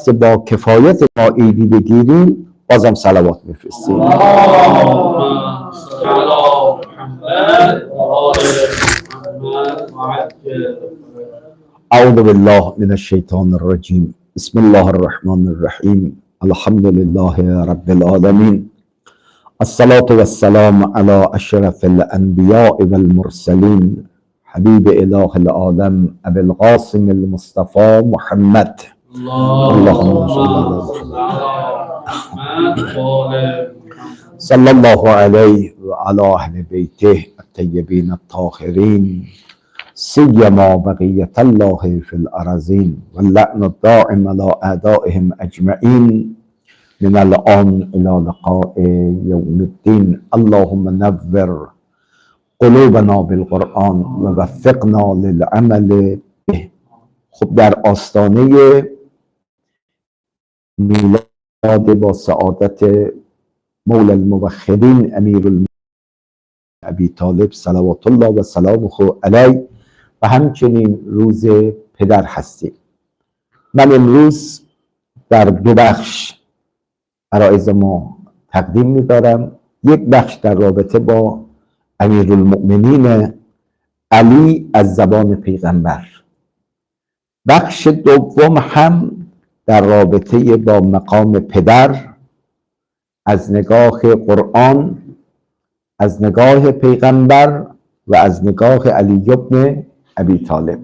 خواسته با کفایت ما عیدی بگیریم، بازم صلوات میفرستیم. اعوذ بالله من الشیطان الرجیم. بسم الله الرحمن الرحیم. الحمد لله رب العالمین. الصلاة والسلام على اشرف الانبیاء والمرسلین، حبیب اله العالم ابی القاسم المصطفى محمد. اللهم صل على صلی الله علیه و علی اهل بیته الطیبین الطاهرین، سیما بقیة الله فی الارضین واللعن الدائم علی اعدائهم اجمعین من الان الى لقاء یوم الدین. اللهم نور قلوبنا بالقرآن و وفقنا للعمل به. خب در آستانه میلاد با سعادت مولا الموحدین امیر ابی طالب صلوات الله و سلامه علیه و همچنین روز پدر هستیم. من امروز در دو بخش عرایض ما تقدیم می‌دارم. یک بخش در رابطه با امیرالمؤمنین علی از زبان پیغمبر، بخش دوم هم در رابطه با مقام پدر از نگاه قرآن، از نگاه پیغمبر و از نگاه علی بن ابی طالب.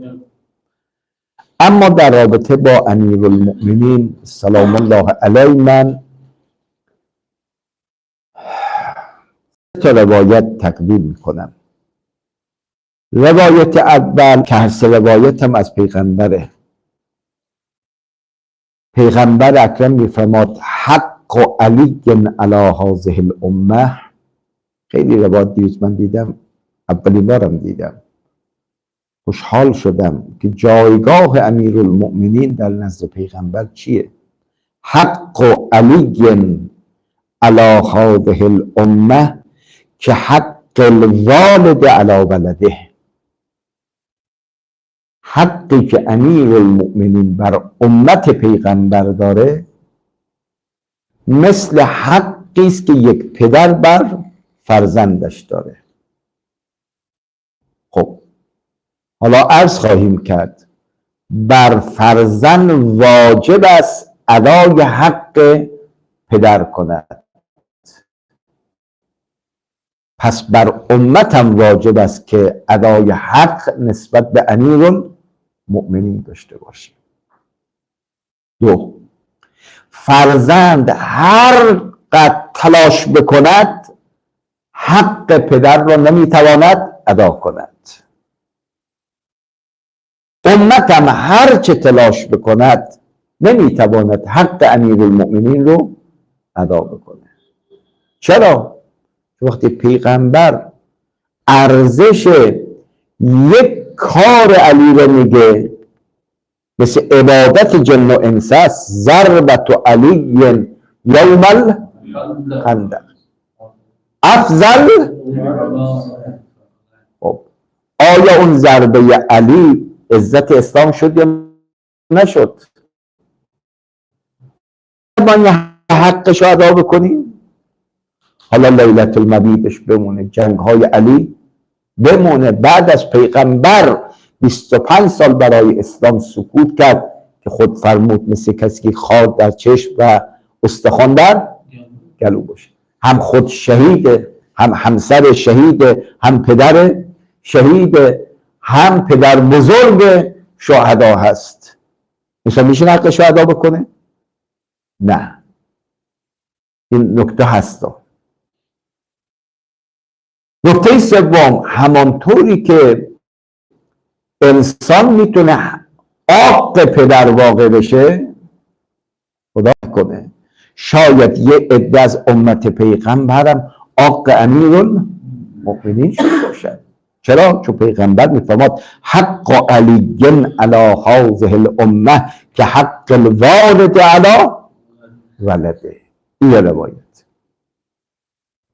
اما در رابطه با امیرالمؤمنین سلام الله علیه من سه روایت تقدیم میکنم. روایت اول که هر سه روایت هم از پیغمبره. پیغمبر اکرم میفرماد حق علی علی هذه الامه. خیلی روایت دیروز من دیدم، اولین بارم دیدم، خوشحال شدم که جایگاه امیرالمؤمنین در نزد پیغمبر چیه. حق علی علی هذه الامه که حق الوالد علی ولده. حقی که امیرالمؤمنین بر امت پیغمبر داره مثل حقی است که یک پدر بر فرزندش داره. خب حالا عرض خواهیم کرد بر فرزند واجب است ادای حق پدر کند، پس بر امت هم واجب است که ادای حق نسبت به امیرالمؤمنین داشته باشه. دو، فرزند هر قدر تلاش بکند حق پدر را نمیتواند ادا کند. امت هم هر چه تلاش بکند نمیتواند حق امیرالمؤمنین رو ادا بکنه. چرا؟ وقتی پیغمبر ارزش یک کار علی رو میگه، مثل عبادت جن و انس است، ضربت علی یوم الخندق افضل. خب آیا اون ضربه علی عزت اسلام شد یا نشد؟ ما حقش رو ادا بکنیم. حالا لیلت المبیدش بمونه، جنگ های علی بمونه، بعد از پیغمبر 25 سال برای اسلام سکوت کرد که خود فرمود مثل کسی که خار در چشم و استخوان در گلو باشه. هم خود شهیده، هم همسر شهیده، هم پدر شهیده، هم پدر بزرگ شهدا هست. مثلا میشه حقش رو ادا بکنه؟ نه. این نکته هستا. نکته سوم، همانطوری که انسان میتونه عاق پدر واقع بشه، خدا کنه شاید یه عده از امت پیغمبرم عاق امیرالمؤمنین شده باشد. چرا؟ چون پیغمبر میفرماد حق علی علی هذه الامه که حق الوالد علی ولده. این روایت.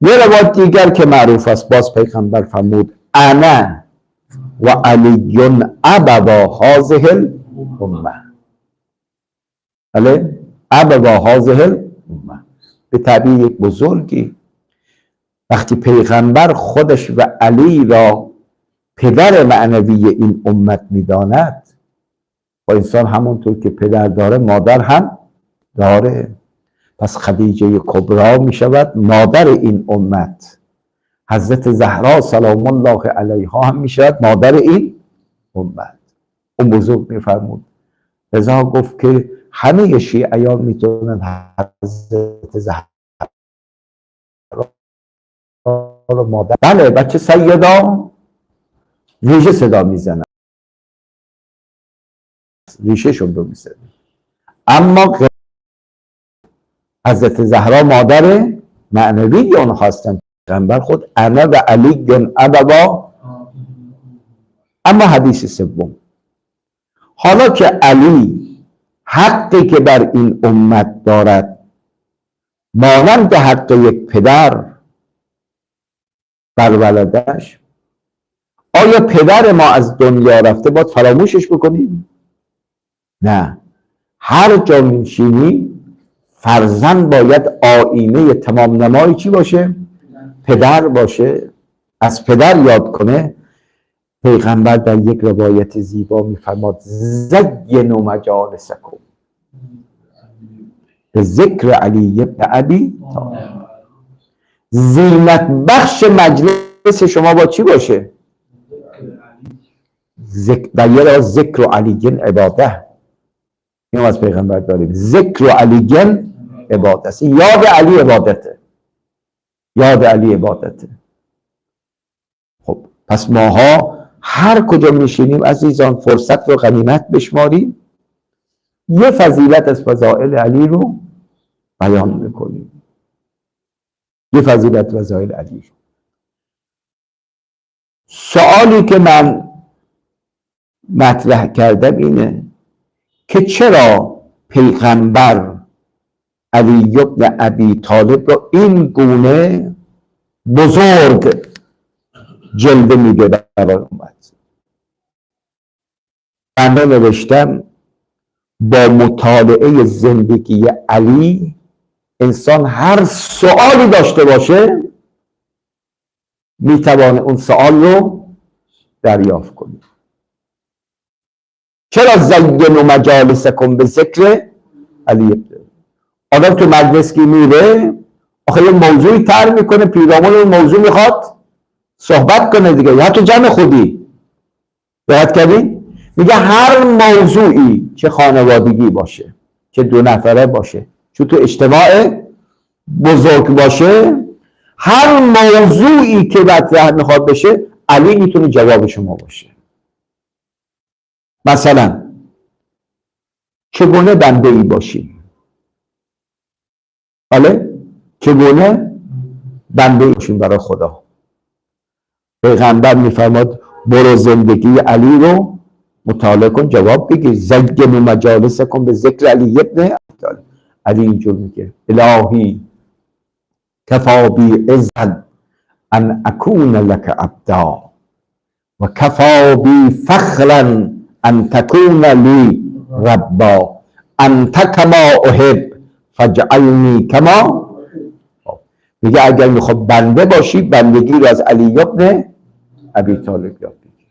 یه روایت دیگر که معروف است، باز پیغمبر فرمود انا و علی ابوا هذه الامه. بله ابوا هذه الامه. به تعبیر یک بزرگی وقتی پیغمبر خودش و علی را پدر معنوی این امت میداند، و انسان همونطور که پدر داره مادر هم داره، پس خدیجه کبرا می شود مادر این امت، حضرت زهرا سلام الله علیها هم می شود مادر این امت. اون بزرگ می فرمود، لذا گفت که همه شیعیان می تونن حضرت زهرا رو مادر. بله بچه سیدا ریشه صدا می زنن، ریشه شون رو می زنن، اما حضرت زهرا مادر معنوی اون هستن. پیغمبر خود انا و علی گن ابوا. اما حدیث سوم، حالا که علی حقی که بر این امت دارد مانند حق یک پدر بر ولدش، آیا پدر ما از دنیا رفته باید فراموشش بکنیم؟ نه، هر جا میشینی فرزند باید آینه تمام نمای چی باشه؟ پدر باشه، از پدر یاد کنه. پیغمبر در یک روایت زیبا میفرماد زینوا مجالسکم به ذکر علی بن ابی طالب. زینت بخش مجلس شما با چی باشه؟ ذکر علی عباده. این از پیغمبر داریم، ذکر علی عبادت، یاد علی عبادته، یاد علی عبادته. خب پس ماها هر کجا میشینیم عزیزان فرصت رو غنیمت بشماریم، یه فضیلت از فضائل علی رو بیان میکنیم، یه فضیلت فضائل علی رو. سوالی که من مطرح کردم اینه که چرا پیغمبر علی بن ابی طالب رو این گونه بزرگ جلوه میده برای امت. من نوشتم با مطالعه زندگی علی انسان هر سوالی داشته باشه میتوانه اون سوال رو دریافت کنه. چرا زینوا مجالسکم به ذکر علی؟ آدم تو مجلس که میره آخه یه موضوعی طرح میکنه، پیرامون اون موضوع میخواد صحبت کنه دیگه، یا تو جمع خودی دقت کردی؟ میگه هر موضوعی، چه خانوادگی باشه، چه دو نفره باشه، چه تو اجتماع بزرگ باشه، هر موضوعی که مطرح میخواد بشه علی میتونه جواب شما باشه. مثلا چگونه بنده ای باشیم؟ بله، چگونه بنده ای باشیم برای خدا؟ پیغمبر میفرماد برو زندگی علی رو مطالعه کن، جواب بگیر. زینوا مجالسکم به ذکر علی ابن طالب. علی اینجور میگه الهی کفا بی عزا ان اکون لک عبدا و کفا بی فخرا ان تکون لی ربا انت کما احب فاجعلنی کما. میگه اگر میخواد بنده باشی بندگی رو از علی ابن ابی طالب یاد بگیر.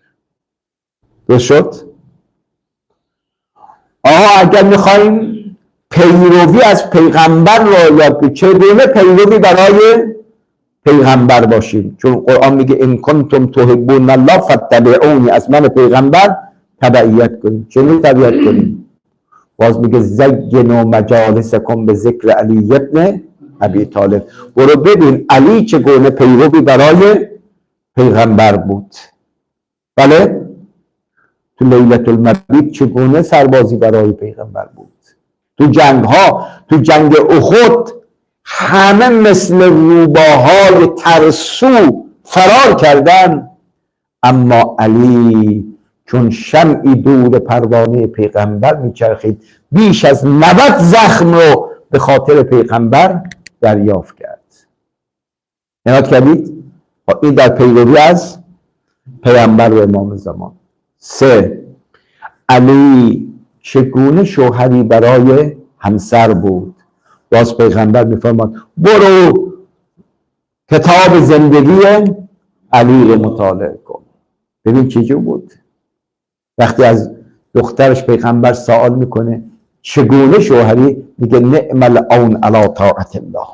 درست شد؟ اگر میخوایم پیروی از پیغمبر رو یاد بگیریم، چگونه پیروی برای پیغمبر باشیم؟ چون قرآن میگه ان کنتم تحبون الله فاتبعونی، از من پیغمبر تبعیت کنیم. چگونه تبعیت کنیم؟ باز میگه زینوا مجالسکم به ذکر علی ابن ابی طالب. برو ببین علی چگونه پیروی برای پیغمبر بود. بله، تو لیلة المبیت چگونه سربازی برای پیغمبر بود. تو جنگ ها، تو جنگ احد همه مثل روباهای ترسو فرار کردن، اما علی چون شمعی دور پروانه پیغمبر میچرخید بیش از 90 زخم رو به خاطر پیغمبر دریافت کرد. عنایت کردید؟ این در پیروی از پیغمبر و امام زمان. 3. علی چگونه شوهری برای همسر بود. باز پیغمبر میفرماد برو کتاب زندگی علی رو مطالعه کن. ببین چجور بود. وقتی از دخترش پیغمبر سوال میکنه چگونه شوهری، میگه نعم العون علی طاعت الله.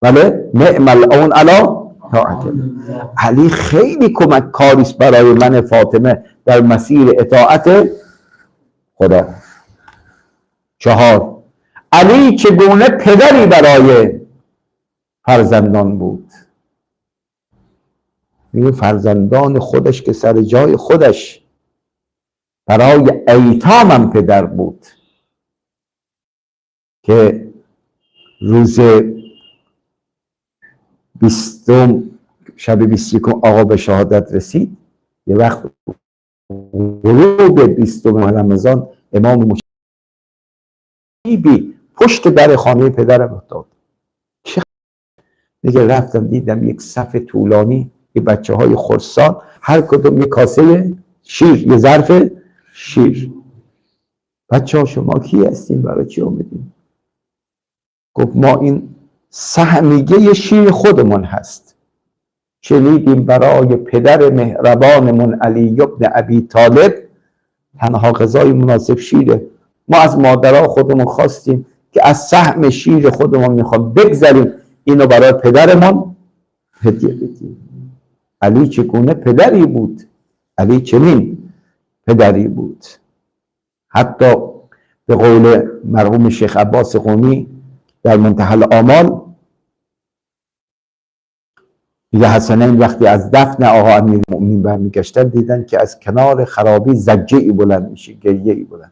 بله، نعم العون علی طاعت الله. علی خیلی کمک کاریست برای من فاطمه در مسیر اطاعت خدا. 4. علی چگونه پدری برای فرزندان بود. میگه فرزندان خودش که سر جای خودش، برای ایتامم پدر بود که روز 20 شب 21 آقا به شهادت رسید. یه وقت غروب 20 رمضان امام مشیبی پشت در خانه پدرم افتاد. میگه رفتم دیدم یک صف طولانی، یه بچه های خرسان، هر کدوم یه کاسه شیر، یه ظرف شیر. بچه ها شما کی هستین؟ برای چی اومدین؟ گفت ما این سهمیه شیر خودمون هست، شنیدیم برای پدر مهربانمون علی ابن ابی طالب تنها غذای مناسب شیره. ما از مادرها خودمون خواستیم که از سهم شیر خودمون میخوام بگذاریم، اینو برای پدرمون هدیه بدیم. علی چگونه پدری بود. علی چنین پدری بود. حتی به قول مرحوم شیخ عباس قمی در منتهى الآمال میگه حسنین وقتی از دفن آقا امیرالمؤمنین برمیگشتن دیدن که از کنار خرابی زجه ای بلند میشه، گریه ای بلند.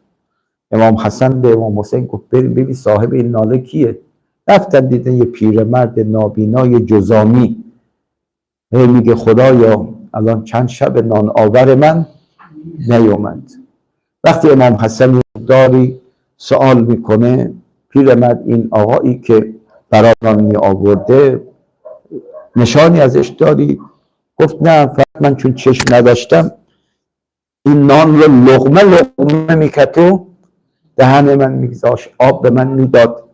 امام حسن به امام حسین گفت بریم ببین صاحب این ناله کیه. رفتن دیدن یه پیرمرد نابینای جزامی، میگه خدایا الان چند شب نان آور من نیومد. وقتی امام حسن داری سوال میکنه پیرمرد این آقایی که برای نان می آورده نشانی ازش داری؟ گفت نه، فقط من چون چشم نداشتم این نان رو لقمه لقمه میکرد و دهن من میگذاشت، آب به من میداد.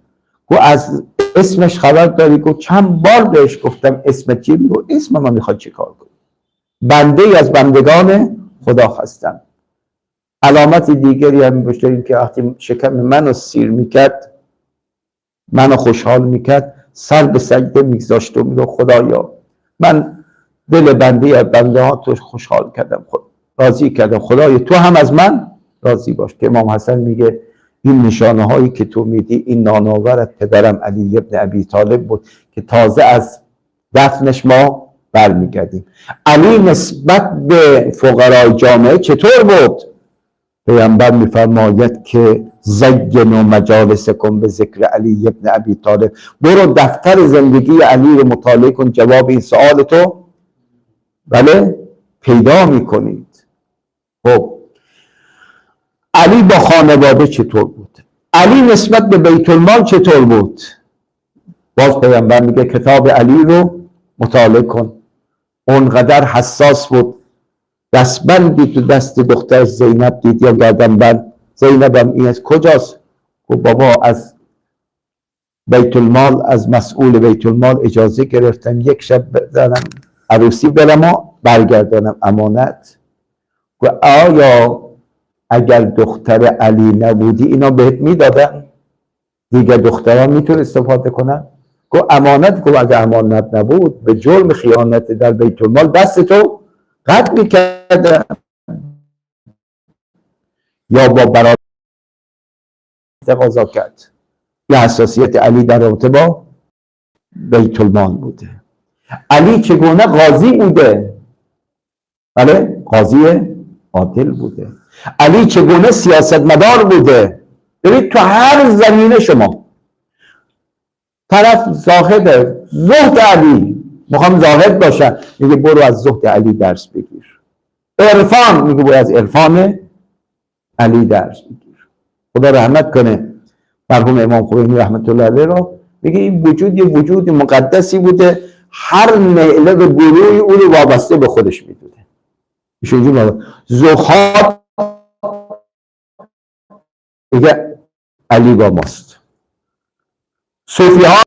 گفت از اسمش خبر داری؟ گفت چند بار بهش گفتم اسم چی؟ گفت اسم من میخواد چی کار کنی؟ بنده ای از بندگان خدا هستم. علامت دیگری هم بشتریم که وقتی شکم منو سیر میکرد، منو خوشحال میکرد، سر به سجده میگذاشت و میگه خدایا من دل بنده از بنده ها تو خوشحال کردم، راضی کردم، خدایا تو هم از من راضی باش. که امام حسن میگه این نشانه هایی که تو میدی این نانآورت پدرم علی ابن ابی طالب بود که تازه از دفنش ما برمیگردیم. علی نسبت به فقرای جامعه چطور بود؟ پیامبر میفرماید که زینوا مجالسکم به ذکر علی ابن ابی طالب. برو دفتر زندگی علی رو مطالعه کن، جواب این سوال تو بله پیدا میکنید. خب علی با خانواده چطور بود؟ علی نسبت به بیت المال چطور بود؟ باز پیامبر میگه کتاب علی رو مطالعه کن. اونقدر حساس بود. دستبندی تو دست دختر زینب دید یا گردنبند. زینب هم این از کجاست؟ گفت بابا از بیت المال، از مسئول بیت المال اجازه گرفتم یک شب بزنم عروسی برم و برگردانم امانت. گفت آیا اگر دختر علی نبودی اینا بهت میدادن؟ دیگر دختران میتونه استفاده کنن؟ گفت امانت. گفت اگر امانت نبود به جرم خیانت در بیت المال دست تو قطع میکردن یا با برادر تقاضا کرد. یه حساسیت علی در رابطه با بیت المال بوده. علی چگونه قاضی بوده؟ بله قاضی عادل بوده. علی چگونه سیاستمدار بوده؟ ببین تو هر زمینه شما طرف زاهده، زهد علی میخوام زاهد باشن، میگه برو از زهد علی درس بگیر. عرفان میگه برو از عرفان علی درس بگیر. خدا رحمت کنه مرحوم امام خمینی رحمت الله علیه رو، میگه این وجود یه وجود مقدسی بوده، هر نعله و گروهی او رو وابسته به خودش میدونه. ایشون زخات دیگه علی با ماست. صوفی ها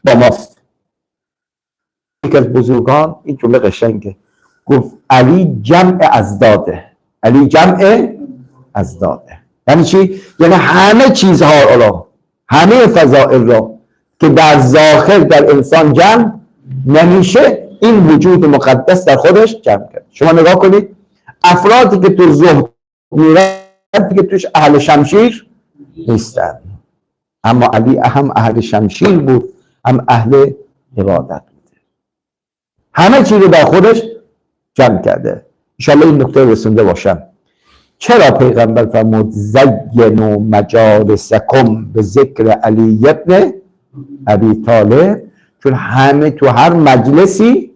با ماست. یکی از بزرگان این جمله قشنگه، گفت علی جمع ازداده. علی جمع ازداده یعنی چی؟ یعنی همه چیزها را، همه فضائل را که در ظاهر در انسان جمع نمیشه، این وجود مقدس در خودش جمع کرد. شما نگاه کنید افرادی که تو زهد میرن که توش اهل شمشیر نیستن، اما علی هم اهل شمشیر بود، هم اهل عبادت بود، همه چیز رو در خودش جمع کرده. انشاءالله این نکته رسونده باشم. چرا پیغمبر فرمود زینوا مجالسکم به ذکر علی ابن ابی طالب؟ چون همه تو هر مجلسی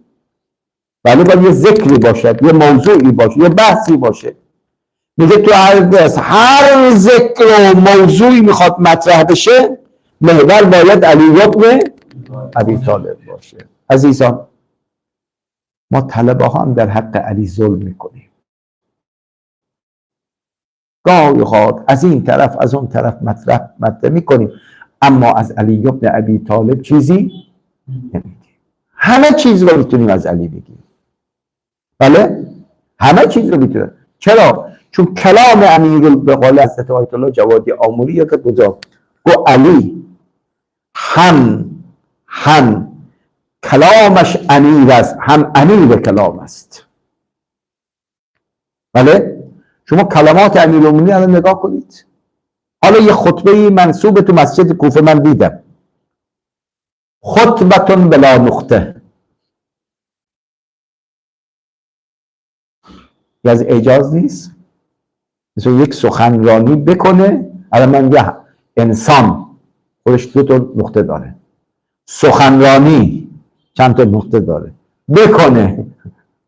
ولی باید یه ذکری باشد، یه موضوعی باشه، یه بحثی باشه. میگه تو هر ذکر و موضوعی میخواد مطرح بشه، محور باید علی ابن ابی طالب باشه. عزیزان، ما طلبه ها هم در حق علی ظلم میکنیم. گاهی خواهد از این طرف از اون طرف مطرح میکنیم، اما از علی ابن ابی طالب چیزی نمیگیم. همه چیز رو میتونیم از علی بگیم، بله، همه چیز رو میتونیم. چرا؟ چون کلام امیر به قول حضرت آیت الله جوادی آموری که گو علی هم کلامش امیر است، هم امیر کلام است. بله، شما کلمات امیرالمومنین الان نگاه کنید. حالا یه خطبه منصوب تو مسجد کوفه من دیدم، خطبتون بلا نقطه، از اعجاز نیست. مثل یک سخنرانی بکنه. الان من یه انسان خودش 2 تا نقطه داره، سخنرانی چند تا نقطه داره، بکنه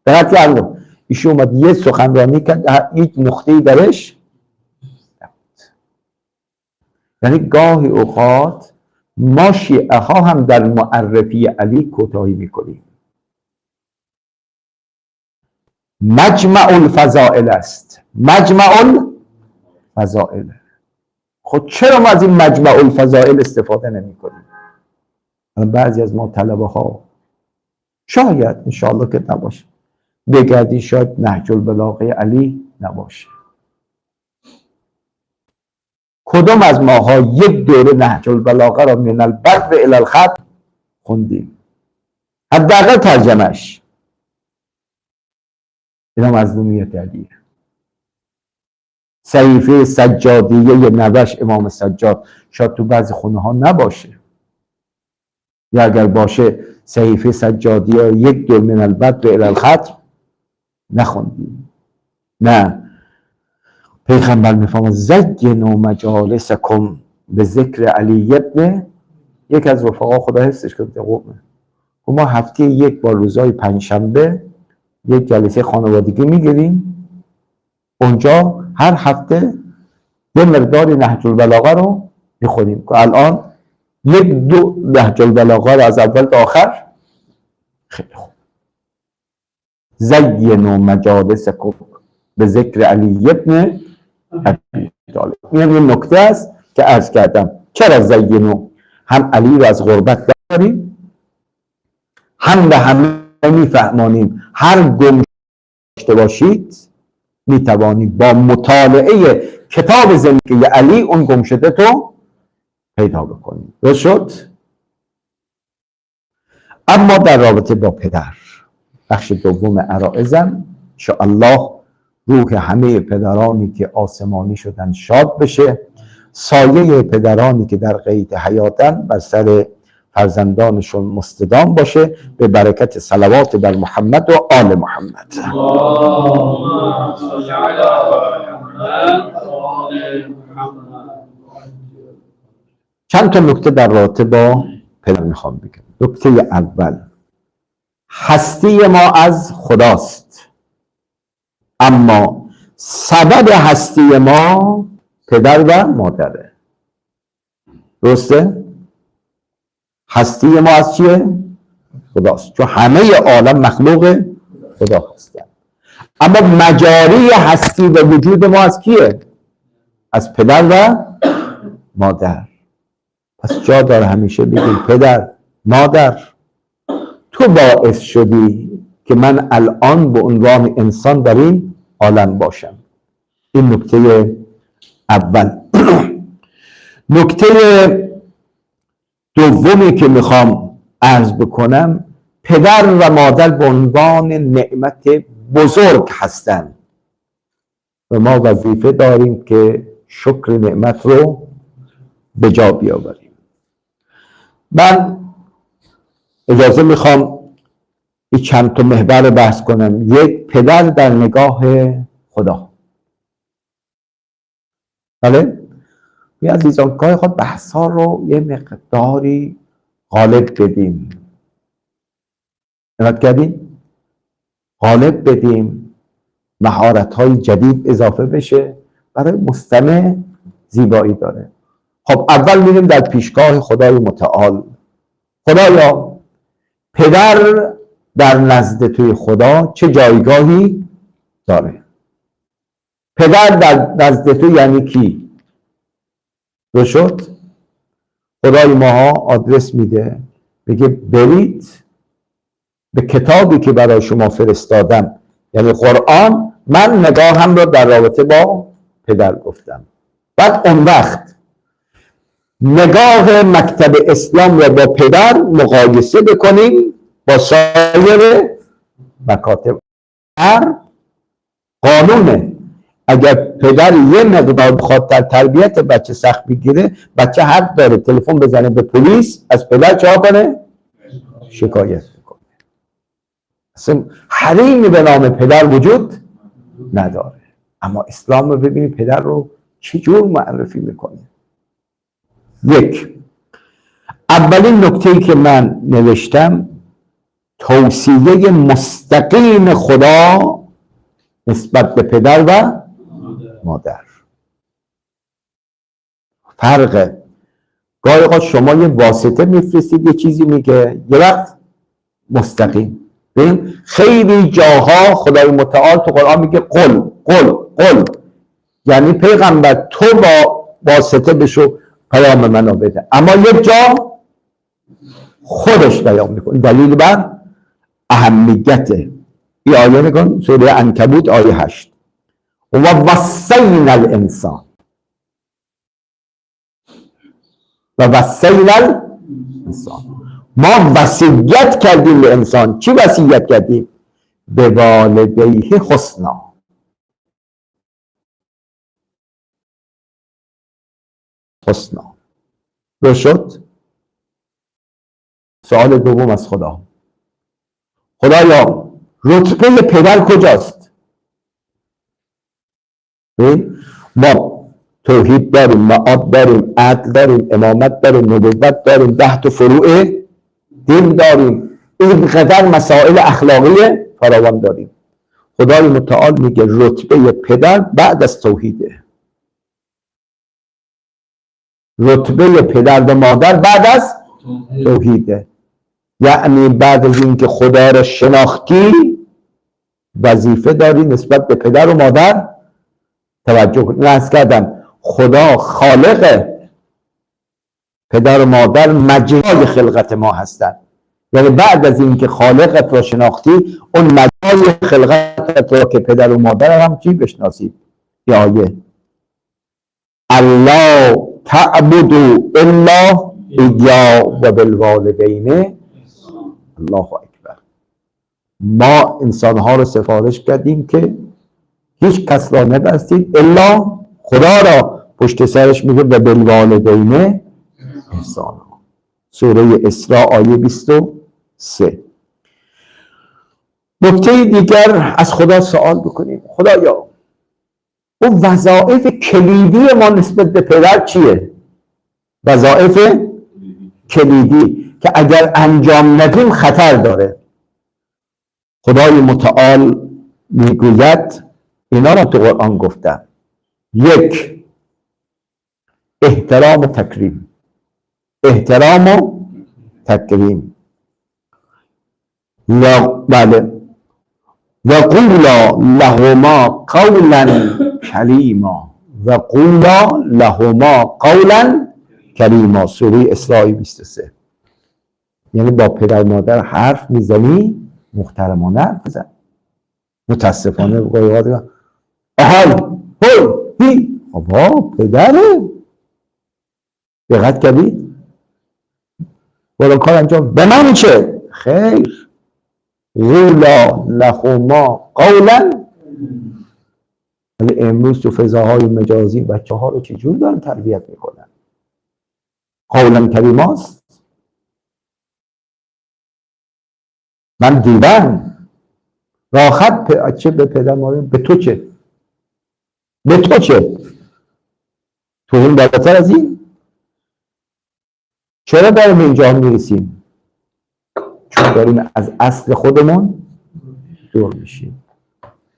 دقت کردم ایشون اومد یه سخنرانی کرد، هیچ نقطه‌ای درش. یعنی گاهی اوقات ما شیعه ها هم در معرفی علی کوتاهی میکنیم. مجمع الفضائل است، مجمع الفضائل. خود چرا ما از این مجمع الفضائل استفاده نمی کنیم؟ بعضی از ما طلبه ها شاید انشاءالله که نباشه بگردی، شاید نهج البلاغه علی نباشه. کدوم از ماها یک دوره نهج البلاغه را من البدء الی الختم خوندیم؟ حداقل ترجمهش. اینا مظلومیت علیه. صحیفه سجادیه نوش امام سجاد شاید تو بعضی خونه ها نباشه، یا اگر باشه صحیفه سجادیه یک دور من البدء الی الختم نخوندیم. نه، پیغمبر میفرماید زینوا مجالسکم به ذکر علی ابن. یک از رفقا خدا حفظش کنه قومه، ما هفته یک بار روزهای پنجشنبه یک جلسه خانوادگی میگیریم، اونجا هر هفته یه مقدار نهج البلاغه رو میخونیم که الان 1-2 نهج البلاغه رو از اول تا آخر. خیلی خوب. زینوا مجالسکم به ذکر علی ابن ابی طالب. این یه نکته است که عرض کردم. چرا زینوا؟ هم علی رو از غربت داریم، هم به همه میفهمانیم هر گم داشته باشید میتوانید با مطالعه کتاب زندگی علی اون گم شده تو پیدا بکنید. درست شد؟ اما در رابطه با پدر، بخش دوم عرائزم، انشاءالله روح همه پدرانی که آسمانی شدن شاد بشه، سایه پدرانی که در قید حیاتن بر سر فرزندانشون مستدام باشه، به برکت صلوات بر محمد و آل محمد. چند تا نکته در رابطه با پدر میخوام بگم. نکته اول، هستی ما از خداست، اما سبب هستی ما پدر و مادره. درسته؟ هستی ما از چیه؟ خداست، چون همه عالم مخلوق خدا هستند. اما مجاری هستی و وجود ما از کیه؟ از پدر و مادر. پس جا داره همیشه بگیم پدر، مادر، تو باعث شدی که من الان به عنوان انسان در این عالم باشم. این نکته اول. نکته دومی که میخوام عرض بکنم، پدر و مادر به عنوان نعمت بزرگ هستند و ما وظیفه داریم که شکر نعمت رو به جا بیاوریم. من اجازه میخوام این چند تا محور بحث کنم. یک، پدر در نگاه خدا. بله؟ بی عزیزان گاهی خود بحث ها رو یه مقداری غالب بدیم. نمت کردیم؟ غالب بدیم، مهارت های جدید اضافه بشه، برای مستمع زیبایی داره. خب اول میریم در پیشگاه خدای متعال. خدایا، پدر در نزد توی خدا چه جایگاهی داره؟ پدر در نزد تو یعنی کی؟ رو شد؟ خدای ماها آدرس میده، بگه برید به کتابی که برای شما فرستادم، یعنی قرآن، من نگاهم رو در رابطه با پدر گفتم. بعد اون وقت نگاه مکتب اسلام رو با پدر مقایسه بکنیم با سایر مکاتب. هر قانونه، اگر پدر یه مقدار بخواد در تربیت بچه سخت بگیره، بچه حق داره تلفن بزنه به پلیس، از پدر چه کنه؟ شکایت کنه. اصلا حریمی به نام پدر وجود نداره. اما اسلام رو ببینید پدر رو چجور معرفی میکنه. یک، اولین نکته‌ای که من نوشتم، توصیه مستقیم خدا نسبت به پدر و مادر. فرقه. گاهی اوقات شما یه واسطه میفرستید، یه چیزی میگه، یه وقت مستقیم. ببین خیلی جاها خدای متعال تو قرآن میگه قل قل قل، یعنی پیغمبر تو با واسطه بشو پیام منو بده. اما یک جا خودش بیان میکنه. دلیل بر اهمیت این آیه نگاه، سوره عنکبوت آیه 8. و وصینا الانسان، و وصینا الانسان، ما وصیت کردیم به انسان. چی وصیت کردیم؟ به والدیه حسنا. حسنا رو شد. سوال دوم از خدا، خدایا رتبه پدر کجاست؟ ما توحید داریم، معاد داریم، عدل داریم، امامت داریم، نبوت داریم، 10 تا فروع دین داریم، اینقدر مسائل اخلاقی فراوان داریم. خدای متعال میگه رتبه پدر بعد از توحیده. رتبه پدر و مادر بعد از توحیده. یعنی بعد از اینکه خدا را شناختی، وظیفه داری نسبت به پدر و مادر توجه کنی. نرس کردم خدا خالق پدر و مادر مجرای خلقت ما هستند. یعنی بعد از اینکه خالقت را شناختی، اون مجرای خلقت را که پدر و مادر هم چی بشناسی. یه آیه الله تعبدوا الا ایا و بالوالدین الله اکبر. ما انسانها رو سفارش کردیم که هیچ کس را نبستید الا خدا را. پشت سرش میگه و بالوالدین احسانا. سوره اسراء آیه 23. نکته دیگر از خدا سوال بکنیم، خدایا اون وظایف کلیدی ما نسبت به پدر چیه؟ وظایف کلیدی که اگر انجام ندیم خطر داره. خدای متعال میگوید اینا را تو قرآن گفتم. یک، احترام و تکریم. احترام و تکریم. بله. و قولا لهما قولا کریما و قولا لهما قولا کریما. سوره اسراء 23. یعنی با پدر مادر حرف میزنی محترمانه حرف بزن. متاسفانه گاهی آهای هی بابا پدره، دقت کردید؟ برو کار انجام به من چه؟ خیر. قولا لهما قولا. ولی امروز تو فضاهای مجازی بچه ها رو چجور دارن تربیت میکنن؟ قولا کریماست. من دیدم راحت چه به پدر مادر به تو چه؟ به تو چه؟ تو این بالاتر از این؟ چرا داریم اینجا میرسیم؟ چون داریم از اصل خودمون دور میشیم.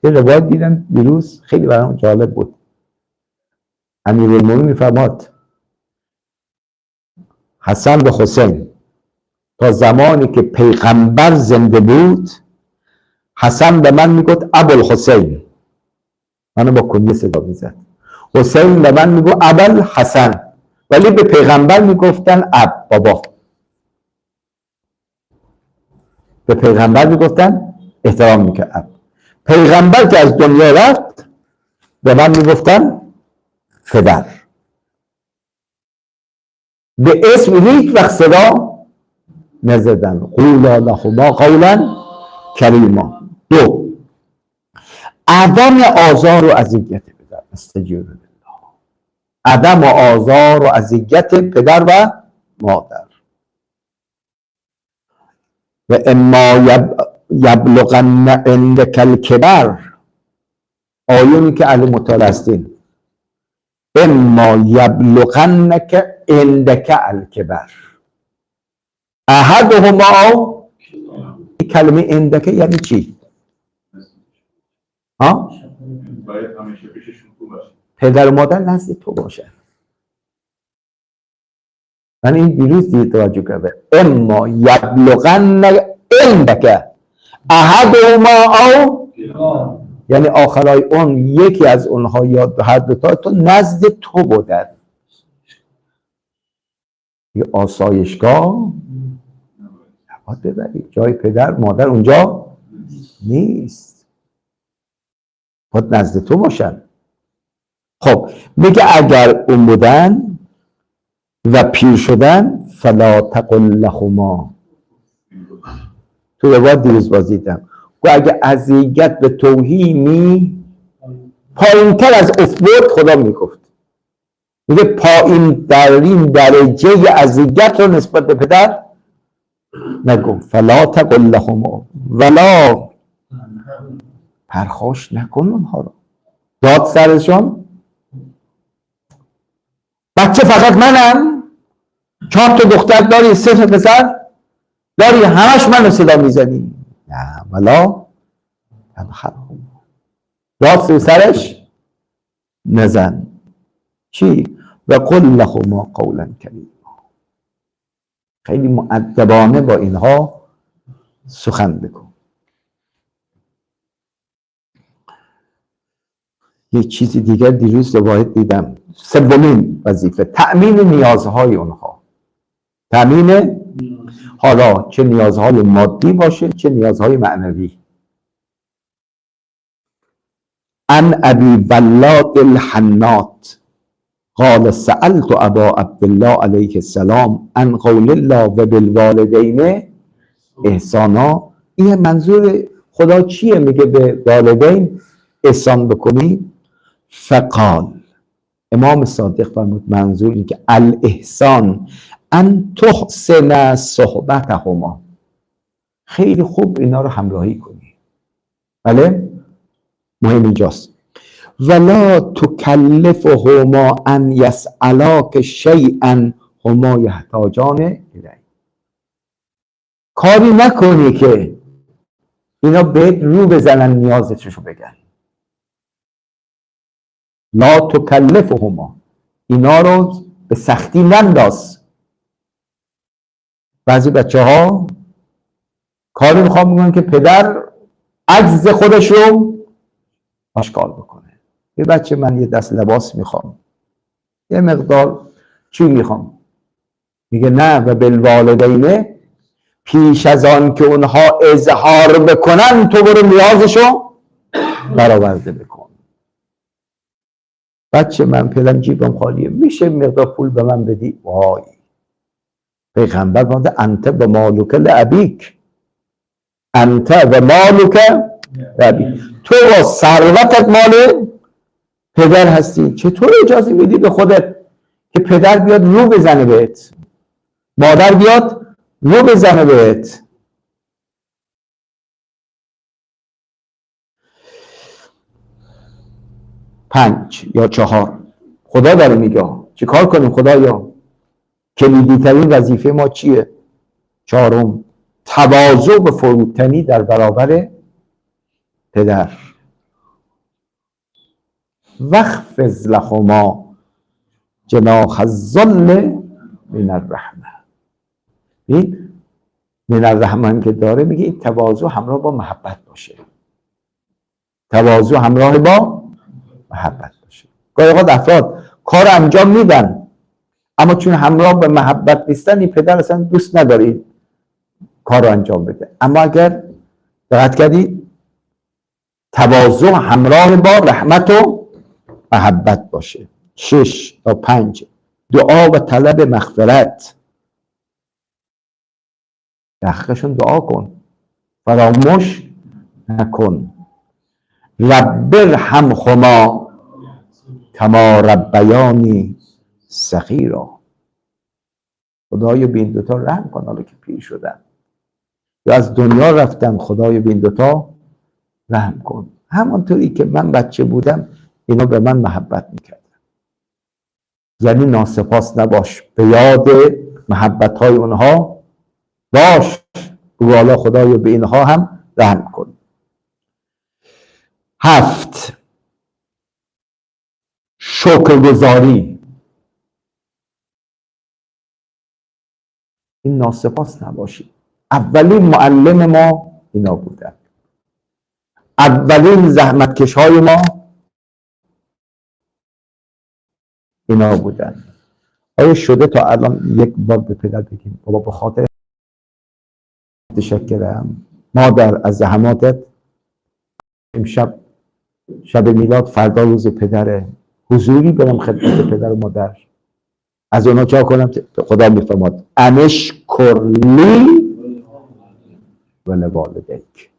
یه روایت دیدم دیروز خیلی برام جالب بود. امیرالمومنین میفرماد حسن به حسین تا زمانی که پیغمبر زنده بود حسن به من میگفت ابوالحسین، منو با کنیه صدا میزد. حسین به من میگفت ابوالحسن، ولی به پیغمبر میگفتن بابا. به پیغمبر میگفتن احترام میکرد. پیغمبر که از دنیا رفت به من میگفتن پدر. به اسم هیچ وقت صدا نزدن. قولا لهما قولا کریما. دو، عدم آزار و اذیت پدر. استجیب بالله. عدم آزار و اذیت پدر و مادر. و اما یبلغن عندک الکبر، آیونی که علی مطالعه هستین. اما یبلغنک عندک الکبر احدهما. این کلمه عندک یعنی چی؟ ها؟ باید همیشه پیششون تو باشه. پدر و مادر نزد تو باشه. من این دیروز دید توجه کرده. اما یبلغن عندک احدهما او، یعنی آخرای اون یکی از اونها یا هر دوتا تو نزد تو بودن. یه آسایشگاه نباید ببری. جای پدر مادر اونجا نیست، باید نزد تو باشن. خب میگه اگر اون بودن و پیر شدن فلا تقل لهما. تو روایت دیروز بازیدم و اگه اذیت به توهینی پایینتر از افبود خدا میگفت. میگه پایین در این درجه اذیت رو نسبت به پدر نگو. فلا تقل لهما ولا، پرخاش نکن اونها رو. داد سرشون. بچه فقط منم؟ 4 تا دختر داری، 3 تا پسر داری، همش منو صدا میزنی؟ نه. ولا تنهرهما، داد سرش نزن. چی؟ و قل لهما قولا کریما. خیلی مؤدبانه با اینها سخن بگو. یه چیزی دیگر دیروز روایت دیدم. سومین وظیفه تأمین نیازهای اونها. تأمین، حالا چه نیازهای مادی باشه چه نیازهای معنوی. عن ابی ولاد الحنات قال سألت ابا عبدالله علیه السلام عن قول الله و بالوالدین احسانا. این منظور خدا چیه؟ میگه به والدین احسان بکنی. فقال، امام صادق فرمود منظور این که الاحسان ان تحسن صحبتهما، خیلی خوب اینا رو همراهی کنی. بله مهم اینجاست. ولا تکلفهما ان یسألاک شیئا هما یحتاجان الیه. کاری نکنی که اینا بهت رو بزنن نیازشو بگن. لا تکلفهما، اینا رو به سختی ننداز. بعضی بچه ها کاری میخوام میکنن که پدر عجز خودش رو آشکار بکنه. یه بچه من یه دست لباس میخوام، یه مقدار چی میخوام، میگه نه و بالوالدین، پیش از آن که اونها اظهار بکنن تو برو نیازشو برآورده بکن. بچه من فعلا جیبم خالیه، میشه مقدار پول به من بدی؟ وای، پیغمبر فرموده انت و مالک لابیک، انت و مالک لابیک، تو و ثروتت مال پدر هستی. چطور اجازه میدی به خودت که پدر بیاد رو بزنه بهت، مادر بیاد رو بزنه بهت؟ پنج یا چهار، خدا داره میگه چه کار کنیم خدایا؟ کلیدی ترین وظیفه ما چیه؟ چهارم، تواضع و فروتنی در برابر پدر. واخفض لهما جناح الذل من الرحمه. این من الرحمن که داره میگه این تواضع همراه با محبت باشه، تواضع همراه با محبت باشه. گاهی اوقات افراد کار انجام میدن اما چون همراه به محبت نیستن، این پدر اصلا دوست نداره کار رو انجام بده. اما اگر دقت کردید تواضع همراه با رحمت و محبت باشه. 6 تا 5 دعا و طلب مغفرت. دقیقشون دعا کن، فراموش نکن. رب ارحمهما کما ربیانی صغیرا. خدایا به این دوتا رحم کن حالا که پیر شدن یا از دنیا رفتن، خدایا به این دوتا رحم کن. همانطوری که من بچه بودم اینا به من محبت میکردن. یعنی ناسپاس نباش، به یاد محبت های اونها باش. بگو حالا خدایا به اینها هم رحم کن. 7 شکرگزاری. این ناسپاس نباشی. اولین معلم ما اینا بودن، اولین زحمتکش های ما اینا بودن. آیا شده تا الان یک بار به پدر بگیم بابا به خاطر متشکرم مادر از زحماتت، امشب شب میلاد، فردا روز پدره، حضوری برم خدمت پدر و مادر، از اونا چه کنم؟ خدا میفرماد انشکر لی و لوالدیک.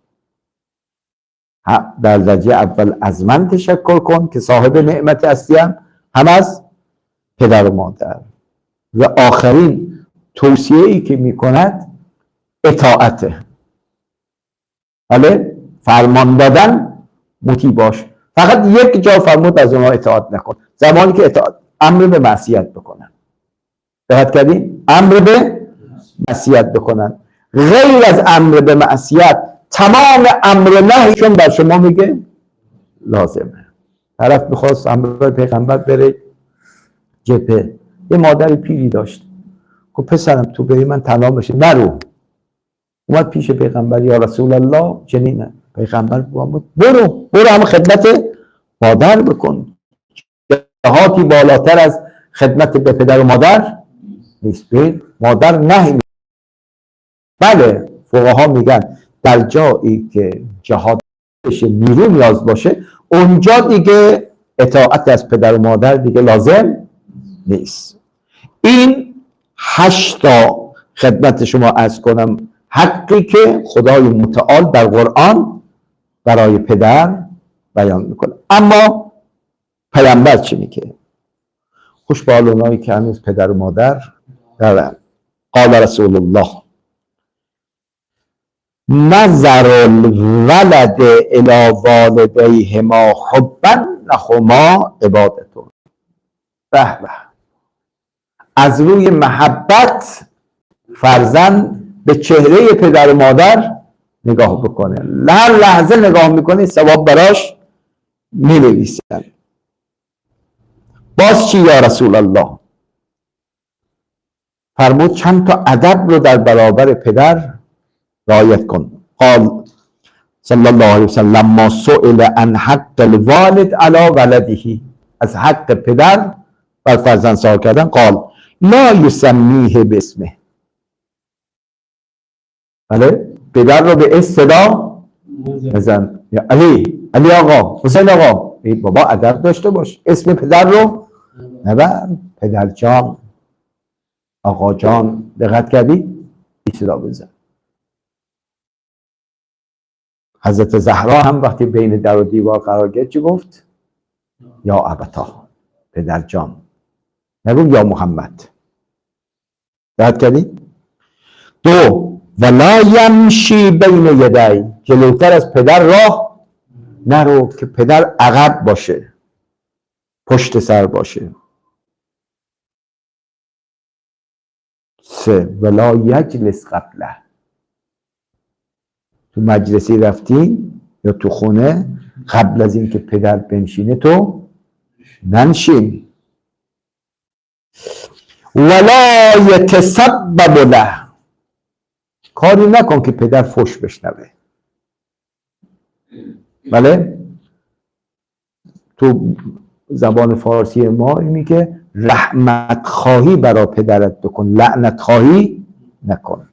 در درجه اول از من تشکر کن که صاحب نعمت هستیم، هم از پدر و مادر. و آخرین توصیه ای که میکند اطاعته. بله، فرمان دادن مطیع باش. فقط یک جا فرمود از اونها اطاعت نکن، زمانی که اطاعت امر به معصیت بکنن. دقت کردین؟ امر به معصیت بکنن. غیر از امر به معصیت تمام امر نهیشون بر شما میگه لازمه. طرف میخواست امر پیغمبر بره جبهه، یه مادر پیری داشت، گفت پسرم تو بری من تنها بشه نرو. اومد پیش پیغمبر، یا رسول الله جنینه. پیغمبر بود برو همه خدمت مادر بکن، جهاتی بالاتر از خدمت به پدر و مادر نیست. مادر نهی. بله، فقها میگن در جایی که جهاد بشه نیرو نیاز باشه، اونجا دیگه اطاعت از پدر و مادر دیگه لازم نیست. این 8 تا خدمت شما عرض کنم حقی که خدای متعال در قرآن برای پدر بیان میکنه. اما پیامبر چی میگه؟ خوش به حال اونایی که هنوز پدر و مادر دارن. قال رسول الله نظر الولد الی والدیهما حبا لهما عبادتون. به به، از روی محبت فرزند به چهره پدر و مادر نگاه بکنه، هر لحظه نگاه میکنه ثواب براش مینویسن. باز چی یا رسول الله؟ فرمود چند تا ادب رو در برابر پدر رعایت کن. قال صلی الله علیه وسلم لما سئل عن حق الوالد علی ولده، از حق پدر بر فرزند سوال کردن، قال لا یسمیه باسمه. بله، پدر رو به اسم صدا بزن، یا علی، علی آقا، حسین آقا. بابا ادب داشته باش، اسم پدر رو نبر، پدر جان، آقا جان. دقت کردی؟ این صدا بزن. حضرت زهرا هم وقتی بین در و دیوار قرار گرفت چی گفت؟ یا ابتا، پدر جان. نگو یا محمد. دقت کردی؟ دو، ولا یمشی بین یدی، جلوتر از پدر راه نرو که پدر عقب باشه، پشت سر باشه. سه، ولا یجلس قبله، تو مجلسی رفتی یا تو خونه قبل از این که پدر بنشینه تو ننشین. ولا یتسبب له، کاری نکن که پدر فحش بشنوه. بله، تو زبان فارسی ما اینی که رحمت خواهی برای پدرت بکن، لعنت خواهی نکن.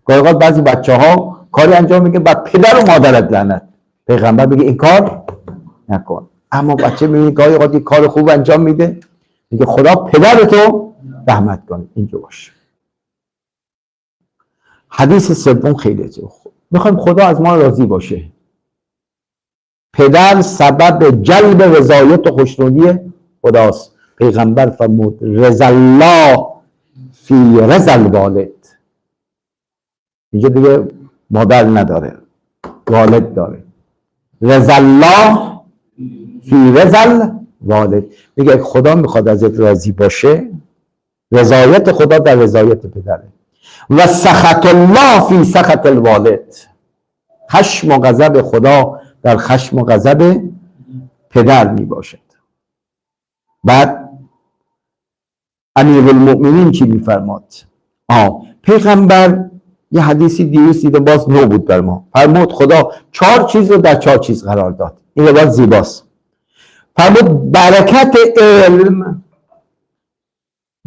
گاهی اوقات بعضی بچه ها کاری انجام میگه بعد پدر و مادرت لعنت، پیغمبر میگه این کار نکن. اما بچه میگه گاهی اوقات یک کار خوب انجام میده، میگه خدا پدرتو رحمت کن. اینجا باشه. حدیث سوم خیلی خوب، میخوایم خدا از ما راضی باشه. پدر سبب جلب رضایت و خوشنودی خداست. پیغمبر فرمود رضا الله فی رضا الوالد. اینجا دیگه مادر نداره، والد داره. رضا الله فی رضا الوالد، میگه خدا میخواد ازت راضی باشه، رضایت خدا در رضایت پدره. و سخط الله فی سخط الوالد، خشم و غضب خدا در خشم و غضب پدر می باشد. بعد امیرالمؤمنین چی می فرماد؟ پیغمبر یه حدیثی دیروز دیده باز نو بود بر ما. فرمود خدا 4 چیز رو در 4 چیز قرار داد. این باز زیباست. فرمود برکت علم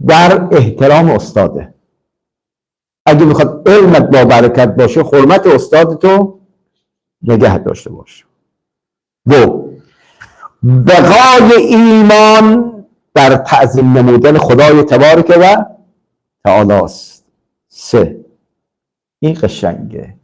در احترام استاده. اگه میخواد علمت با برکت باشه، حرمت استادتو نگه داشته باش. 2، بقای ایمان در تعظیم نمودن خدای تبارک و تعالی است. 3، این قشنگه،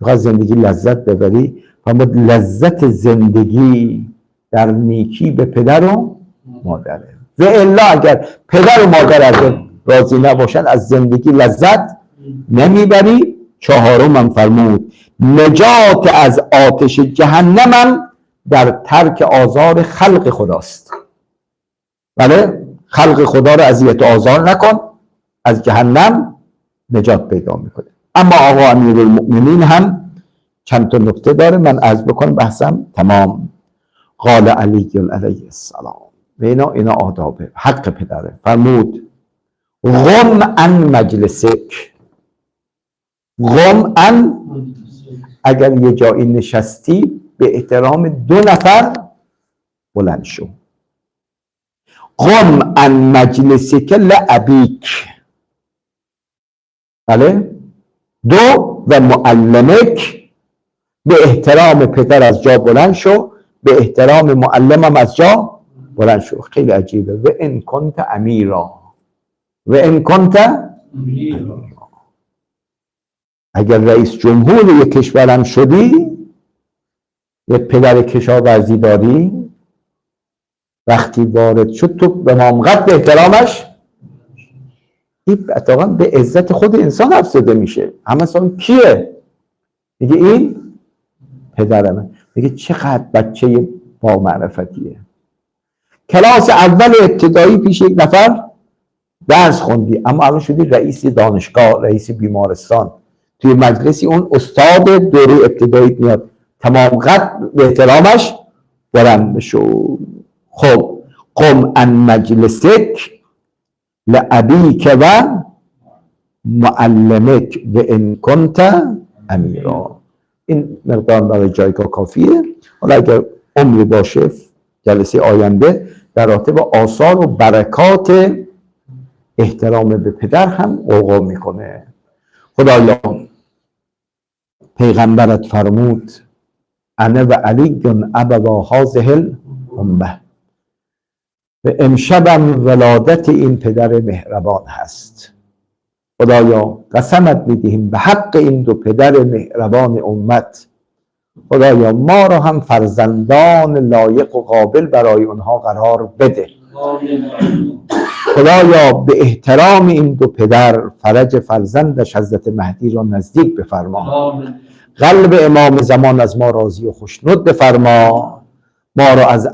میخواد زندگی لذت ببری، فرمود لذت زندگی در نیکی به پدر و مادره. و الا اگر پدر و مادر از راضی نباشن از زندگی لذت نمیبری. 4 هم فرمود نجات از آتش جهنم در ترک آزار خلق خداست. بله، خلق خدا رو اذیت و آزار نکن، از جهنم نجات پیدا میکنه. اما آقا امیرالمؤمنین هم چند تا نکته داره، من عرض بکنم بحثم تمام. قال علی علیه السلام، و اینا آداب حق پدره. فرمود غم عن مجلسک، غم عن، اگر یه جایی نشستی به احترام 2 نفر بلند شو. قم عن مجلسک لابیک. بله. 2، و معلمک، به احترام پدر از جا بلند شو، به احترام معلمم از جا بلند شو. خیلی عجیبه. و ان کنت امیرا، و ان کنت امیرا، اگر رئیس جمهور یک کشورم شدی، یه پدر کشاورزی داری، وقتی وارد شد تو به مامقت به احترامش، این اتفاقا به عزت خود انسان افزوده میشه. همه انسان کیه؟ میگه این پدرمه. میگه چقدر بچه با معرفتیه. کلاس اول ابتدایی پیش یک نفر درس خوندی، اما الان شدی رئیس دانشگاه، رئیس بیمارستان. توی مجلسی اون استاد دوره ابتدایی میاد، تمام قد به احترامش بلند شو. خب قم عن مجلسک لابیک و معلمک و ان کنت امیرا. این مقدار برای جایگاه کافیه. حالا اگر عمری باشه جلسه آینده در رابطه با آثار و برکات احترام به پدر هم اوقا میکنه. خدایا پیغمبرت فرمود انا و علی ابوا هذه الامه، و امشبم ولادت این پدر مهربان هست. خدایا قسمت میدهیم به حق این دو پدر مهربان امت، خدایا ما را هم فرزندان لایق و قابل برای اونها قرار بده. خدایا به احترام این دو پدر فرج فرزندش حضرت مهدی را نزدیک بفرما. قلب امام زمان از ما راضی و خوشنود بفرما. ما را از